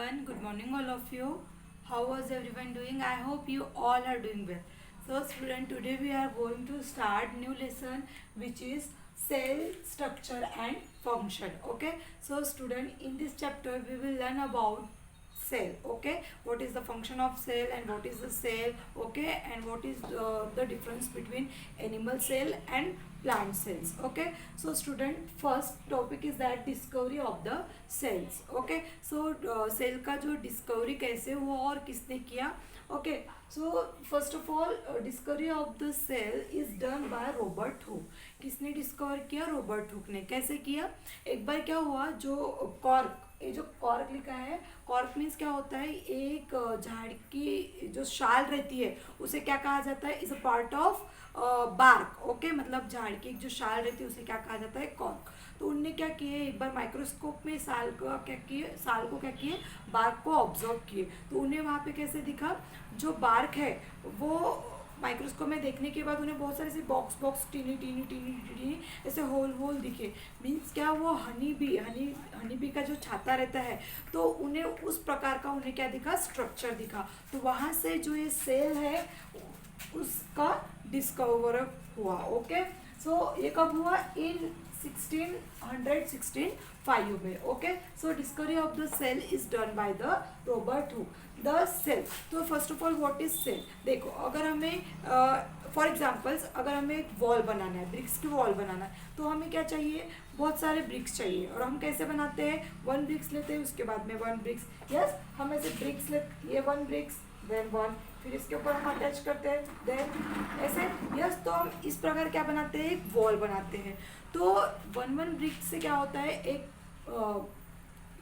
everyone. Good morning, all of you. How was everyone doing? I hope you all are doing well. So, student, today we are going to start new lesson, which is cell structure and function. Okay. So, student, in this chapter we will learn about cell. Okay, what is the function of cell and what is the cell? Okay, and what is the difference between animal cell and plant cells? Okay, so student, first topic is that discovery of the cells. Okay, so cell का जो discovery कैसे हुआ और किसने किया? Okay, so first of all discovery of the cell is done by Robert Hooke. किसने discover किया? Robert Hooke ने. कैसे किया? एक बार क्या हुआ, जो कॉर्क, ये जो कॉर्क लिखा है, कॉर्क मीन्स क्या होता है, एक झाड़ की जो शाल रहती है उसे क्या कहा जाता है? Is a part of bark. Okay, मतलब झाड़ की जो शाल रहती है उसे क्या कहा जाता है? कॉर्क. तो उनने क्या किए, एक बार माइक्रोस्कोप में साल को क्या किए, बार्क को ऑब्जर्व किए. तो उन्हें वहाँ पे कैसे दिखा, जो बार्क है वो माइक्रोस्कोप में देखने के बाद उन्हें बहुत सारे ऐसे बॉक्स टीनी ऐसे होल दिखे. मीन्स क्या, वो हनी बी का जो छाता रहता है, तो उन्हें उस प्रकार का उन्हें क्या दिखा? स्ट्रक्चर दिखा. तो वहाँ से जो ये सेल है उसका डिस्कवर हुआ. ओके, सो ये कब हुआ? इन 1665 में. Okay, so discovery of the cell is done by the Robert Hooke. The cell, तो first of all what is cell? देखो, अगर हमें फॉर एग्जाम्पल्स अगर हमें एक वॉल बनाना है, ब्रिक्स की वॉल बनाना है, तो हमें क्या चाहिए? बहुत सारे ब्रिक्स चाहिए. और हम कैसे बनाते हैं? 1 ब्रिक्स लेते हैं, उसके बाद में 1 ब्रिक्स. यस, हम ऐसे ब्रिक्स लेते, ये 1 ब्रिक्स, देन 1, फिर इसके ऊपर हम अटैच करते हैं, देन ऐसे. यस, तो हम इस प्रकार क्या बनाते हैं? एक वॉल बनाते हैं. तो 1 ब्रिक से क्या होता है? एक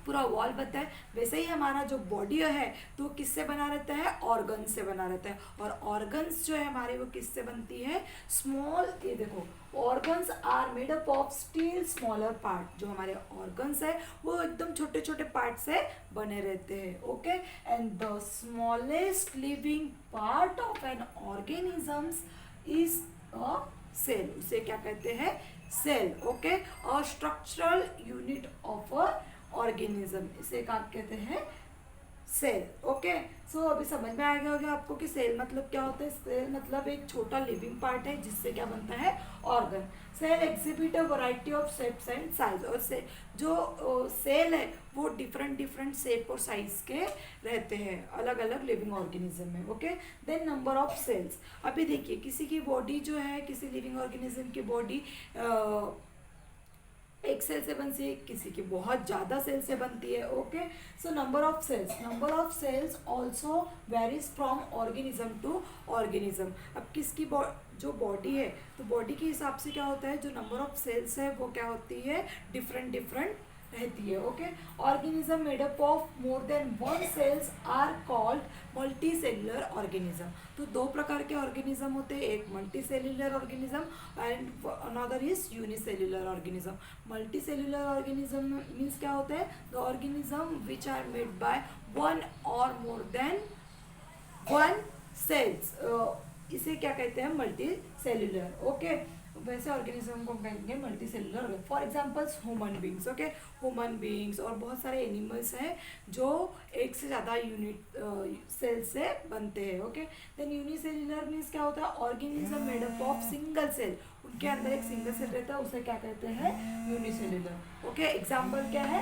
पूरा वॉल बनता है. वैसे ही हमारा जो बॉडी है तो किससे बना रहता है? ऑर्गन से बना रहता है. और ऑर्गन्स जो है हमारे, वो किससे बनती है? स्मॉल, ये देखो, organs are made up of still smaller part. जो हमारे ऑर्गन्स है वो एकदम छोटे छोटे पार्ट से बने रहते हैं. Okay, and the smallest living part of an organisms is a cell. उसे क्या कहते हैं? सेल. ओके, और structural unit of a organism, इसे क्या कहते हैं? सेल. ओके, सो अभी समझ में आ गया होगा आपको कि सेल मतलब क्या होता है. सेल मतलब एक छोटा लिविंग पार्ट है जिससे क्या बनता है? Organ. Cell exhibit a variety of shapes and size. और से जो सेल है वो डिफरेंट शेप और साइज के रहते हैं अलग अलग लिविंग ऑर्गेनिज्म में. Okay, then number of cells. अभी देखिए, किसी की बॉडी जो है, किसी लिविंग ऑर्गेनिज्म की बॉडी एक सेल से बनती है, किसी की बहुत ज़्यादा सेल से बनती है. Okay, so number of cells also varies from organism to organism. अब किसकी जो बॉडी है, तो बॉडी के हिसाब से क्या होता है, जो नंबर ऑफ सेल्स है वो क्या होती है? डिफरेंट रहती है. Okay, organism made up of more than 1 cells are called multi cellular organism. तो 2 प्रकार के ऑर्गेनिज्म होते हैं, एक multi cellular organism and another is unicellular organism. Multi cellular organism means क्या होता है? The organism which are made by 1 or more than 1 sales. इसे क्या कहते हैं? Multi cellular. ओके, वैसे ऑर्गेनिज्म को कहेंगे multi cellular. For examples human beings. Okay, human beings और बहुत सारे एनिमल्स हैं जो एक से ज़्यादा यूनिट सेल से बनते हैं. ओके, देन यूनिसेल्युलर मीन्स क्या होता है? Organism made up of single cell. उनके अंदर एक सिंगल सेल रहता है, उसे क्या कहते हैं? यूनिसेल्युलर. ओके, एग्जाम्पल क्या है?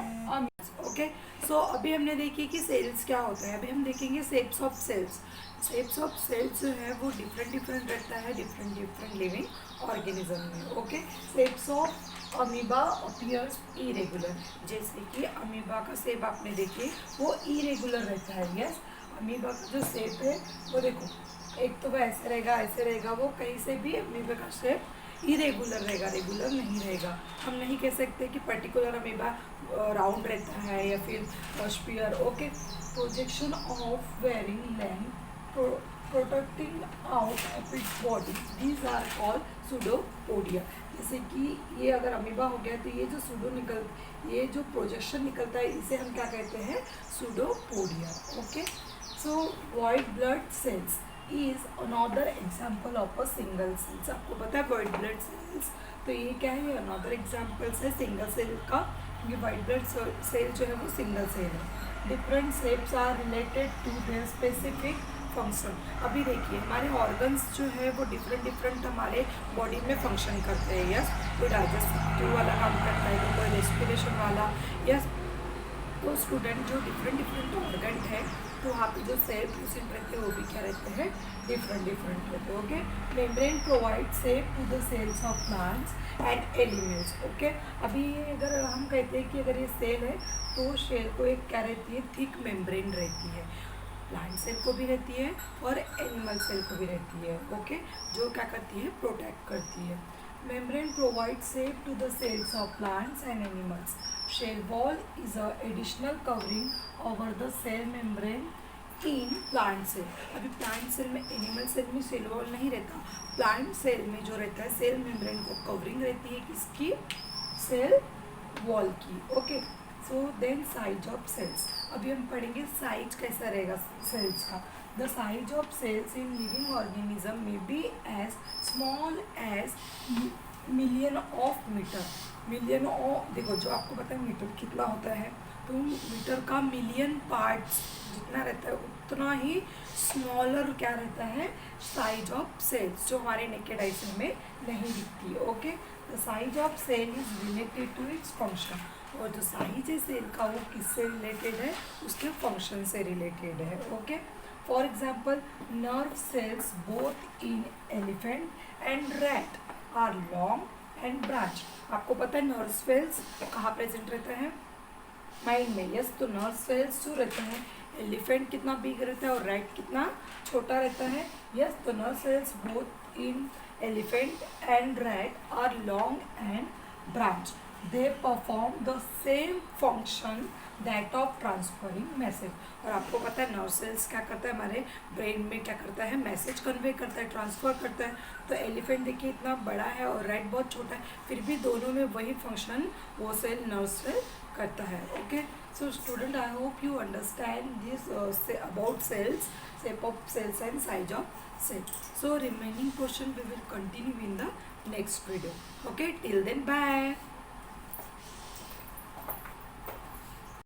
ओके, सो अभी हमने देखी कि सेल्स क्या होता है. अभी हम देखेंगे shapes of cells. Shapes of cells जो है वो डिफरेंट रहता है डिफरेंट लिविंग ऑर्गेनिज्म में. Okay, shapes of amoeba appears irregular. जैसे कि अमीबा का शेप आपने देखिए वो इरेगुलर रहता है. यस, अमीबा का जो शेप है वो देखो, एक तो वो ऐसे रहेगा, वो कहीं से भी अमीबा का शेप इरेगुलर रहेगा, रेगुलर नहीं रहेगा. हम नहीं कह सकते कि पर्टिकुलर अमीबा राउंड रहता है या फिर sphere. Okay, projection of varying length protecting out of its body, these are called pseudopodia. जैसे कि ये अगर अमीबा हो गया तो ये जो प्रोजेक्शन निकलता है इसे हम क्या कहते हैं? Pseudopodia. Okay, so white blood cells is another example of a single cells. आपको पता है व्हाइट ब्लड सेल्स, तो ये क्या है? अनदर एग्जाम्पल्स है सिंगल सेल का. ये व्हाइट ब्लड सेल जो है वो सिंगल सेल है. Different shapes are related to their specific function. अभी देखिए हमारे ऑर्गन्स जो है वो डिफरेंट हमारे बॉडी में फंक्शन करते हैं। यस, कोई डाइजेस्टिव वाला काम करता है, तो कोई रेस्पिरेशन वाला। यस, तो स्टूडेंट जो डिफरेंट ऑर्गन है, तो वहाँ पे जो सेल प्रेजेंट रहते हैं वो भी क्या रहते हैं, डिफरेंट रहते हैं। Okay, membrane provide shape to the cells of plants and animals. Okay, अभी अगर हम कहते हैं कि अगर ये सेल है तो सेल को एक क्या रहती है, थिक मेम्ब्रेन रहती है। प्लांट सेल को भी रहती है और एनिमल सेल को भी रहती है। ओके, जो क्या करती है, प्रोटेक्ट करती है। Membrane provide shape to the cells of plants and animals. Shell wall is a additional covering over the cell membrane in plant cell। अभी प्लांट सेल में, एनिमल सेल में सेल वॉल नहीं रहता, प्लांट सेल में जो रहता है cell membrane को कवरिंग रहती है किसकी, सेल वॉल की। Okay, so then size of cells. अभी हम पढ़ेंगे साइज कैसा रहेगा सेल्स का। The size of cells in living organism may be as small as million of metre. Million of, देखो जो आपको पता है मीटर कितना होता है, तो मीटर का मिलियन पार्ट्स जितना रहता है उतना ही स्मॉलर क्या रहता है, साइज ऑफ सेल्स, जो हमारे नेकेड आई में नहीं दिखती है। Okay, the size of cell is related to its function. और जो साइज है सेल का वो किससे रिलेटेड है, उसके फंक्शन से रिलेटेड है। Okay, for example nerve cells both in elephant and rat are long and branch. आपको पता है नर्व सेल्स कहाँ प्रेजेंट रहता है, माइंड में। यस, तो नर्व सेल्स जो रहता है, एलिफेंट कितना बिग रहता है और रैट कितना छोटा रहता है। यस, तो nerve cells both in elephant and rat are long and branch. They perform the same function that of transferring message. और आपको पता है नर्व सेल्स क्या करता है, हमारे ब्रेन में क्या करता है, मैसेज कन्वे करता है, ट्रांसफ़र करता है। तो एलिफेंट देखिए इतना बड़ा है और रैट बहुत छोटा है, फिर भी दोनों में वही फंक्शन वो सेल नर्व सेल करता है। Okay, so student I hope you understand this about cells, shape of cells and size of cell. So remaining question we will continue in the next video. Okay, till then bye.